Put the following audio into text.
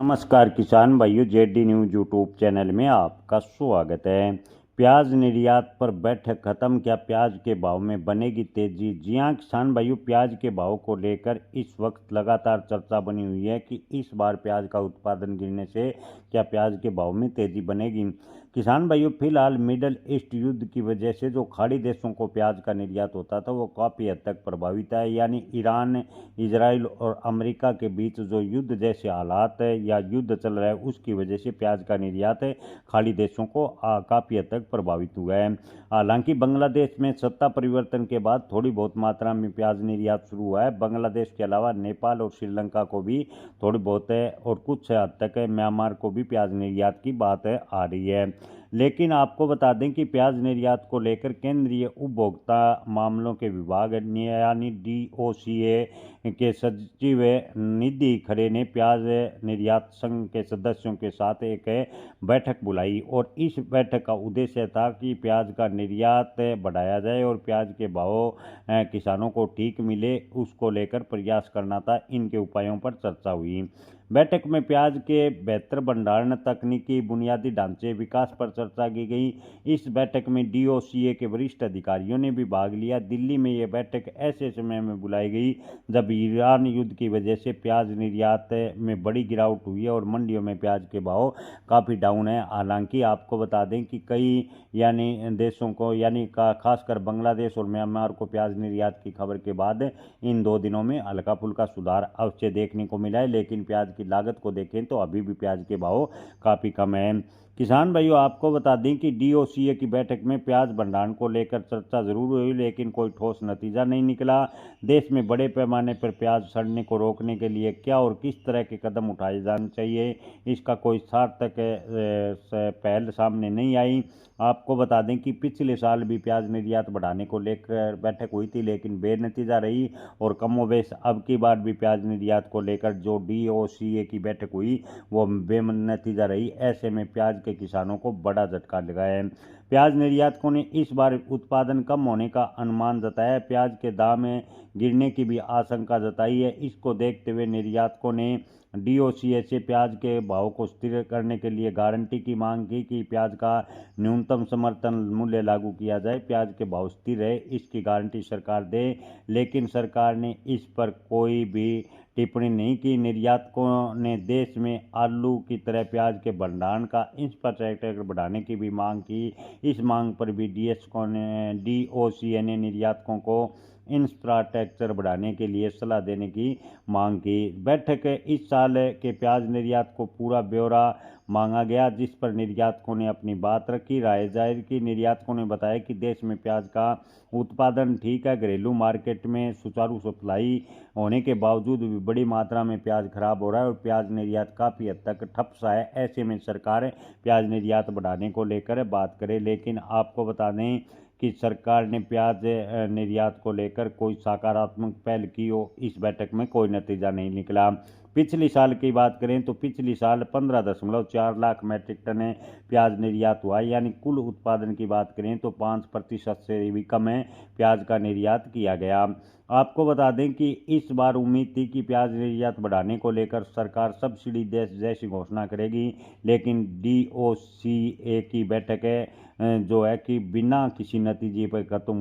नमस्कार किसान भाइयों, जेडी न्यूज़ यूट्यूब चैनल में आपका स्वागत है। प्याज निर्यात पर बैठक खत्म, क्या प्याज के भाव में बनेगी तेजी? जी हां किसान भाइयों, प्याज के भाव को लेकर इस वक्त लगातार चर्चा बनी हुई है कि इस बार प्याज का उत्पादन गिरने से क्या प्याज के भाव में तेजी बनेगी। किसान भाइयों, फिलहाल मिडल ईस्ट युद्ध की वजह से जो खाड़ी देशों को प्याज का निर्यात होता था वो काफ़ी हद तक प्रभावित है। यानी ईरान, इजराइल और अमेरिका के बीच जो युद्ध जैसे हालात है या युद्ध चल रहा है उसकी वजह से प्याज का निर्यात है खाड़ी देशों को काफ़ी हद तक प्रभावित हुआ है। हालांकि बांग्लादेश में सत्ता परिवर्तन के बाद थोड़ी बहुत मात्रा में प्याज निर्यात शुरू हुआ है। बांग्लादेश के अलावा नेपाल और श्रीलंका को भी थोड़ी बहुत है और कुछ हद तक म्यांमार को भी प्याज निर्यात की बात आ रही है। लेकिन आपको बता दें कि प्याज निर्यात को लेकर केंद्रीय उपभोक्ता मामलों के विभाग यानी DOCA के सचिव निधि खरे ने प्याज निर्यात संघ के सदस्यों के साथ एक बैठक बुलाई और इस बैठक का उद्देश्य था कि प्याज का निर्यात बढ़ाया जाए और प्याज के भाव किसानों को ठीक मिले, उसको लेकर प्रयास करना था। इनके उपायों पर चर्चा हुई। बैठक में प्याज के बेहतर भंडारण, तकनीकी बुनियादी ढांचे विकास पर चर्चा की गई। इस बैठक में DOCA के वरिष्ठ अधिकारियों ने भी भाग लिया। दिल्ली में यह बैठक ऐसे समय में बुलाई गई जब ईरान युद्ध की वजह से प्याज निर्यात में बड़ी गिरावट हुई है और मंडियों में प्याज के भाव काफ़ी डाउन है। हालांकि आपको बता दें कि कई देशों को खासकर बांग्लादेश और म्यांमार को प्याज निर्यात की खबर के बाद इन 2 दिनों में हल्का फुल्का सुधार अवश्य देखने को मिला है, लेकिन प्याज की लागत को देखें तो अभी भी प्याज के भाव काफ़ी कम है। किसान भाइयों, आपको बता दें कि DOCA की बैठक में प्याज भंडारण को लेकर चर्चा जरूर हुई, लेकिन कोई ठोस नतीजा नहीं निकला। देश में बड़े पैमाने पर प्याज सड़ने को रोकने के लिए क्या और किस तरह के कदम उठाए जाने चाहिए, इसका कोई सार्थक पहल सामने नहीं आई। आपको बता दें कि पिछले साल भी प्याज निर्यात बढ़ाने को लेकर बैठक हुई थी, लेकिन बेनतीजा रही और कमोबेश अब की बार भी प्याज निर्यात को लेकर जो DOCA की बैठक हुई वो बेनतीजा रही। ऐसे में प्याज के किसानों को बड़ा झटका लगा है। प्याज निर्यातकों ने इस बार उत्पादन कम होने का अनुमान जताया। प्याज के दाम गिरने की भी आशंका जताई है। इसको देखते हुए निर्यातकों ने DOCA से प्याज के भाव को स्थिर करने के लिए गारंटी की मांग की कि प्याज का न्यूनतम समर्थन मूल्य लागू किया जाए, प्याज के भाव स्थिर रहे, इसकी गारंटी सरकार दे। लेकिन सरकार ने इस पर कोई भी टिप्पणी नहीं की। निर्यातकों ने देश में आलू की तरह प्याज के भंडारण का इंफ्रास्ट्रक्चर बढ़ाने की भी मांग की। इस मांग पर भी DOCA ने निर्यातकों को इंफ्रास्ट्रक्चर बढ़ाने के लिए सलाह देने की मांग की। बैठक इस साल के प्याज निर्यात को पूरा ब्यौरा मांगा गया, जिस पर निर्यातकों ने अपनी बात रखी, राय जाहिर की। निर्यातकों ने बताया कि देश में प्याज का उत्पादन ठीक है, घरेलू मार्केट में सुचारू सप्लाई होने के बावजूद भी बड़ी मात्रा में प्याज खराब हो रहा है और प्याज निर्यात काफ़ी हद तक ठप सा है। ऐसे में सरकार प्याज निर्यात बढ़ाने को लेकर बात करे, लेकिन आपको बता दें कि सरकार ने प्याज निर्यात को लेकर कोई सकारात्मक पहल की हो, इस बैठक में कोई नतीजा नहीं निकला। पिछली साल की बात करें तो पिछली साल 15.4 लाख मैट्रिक टन प्याज निर्यात हुआ है। यानी कुल उत्पादन की बात करें तो 5% से भी कम है प्याज का निर्यात किया गया। आपको बता दें कि इस बार उम्मीद थी कि प्याज निर्यात बढ़ाने को लेकर सरकार सब्सिडी जैसी घोषणा करेगी, लेकिन DOCA की बैठक जो है कि बिना किसी नतीजे पर खत्म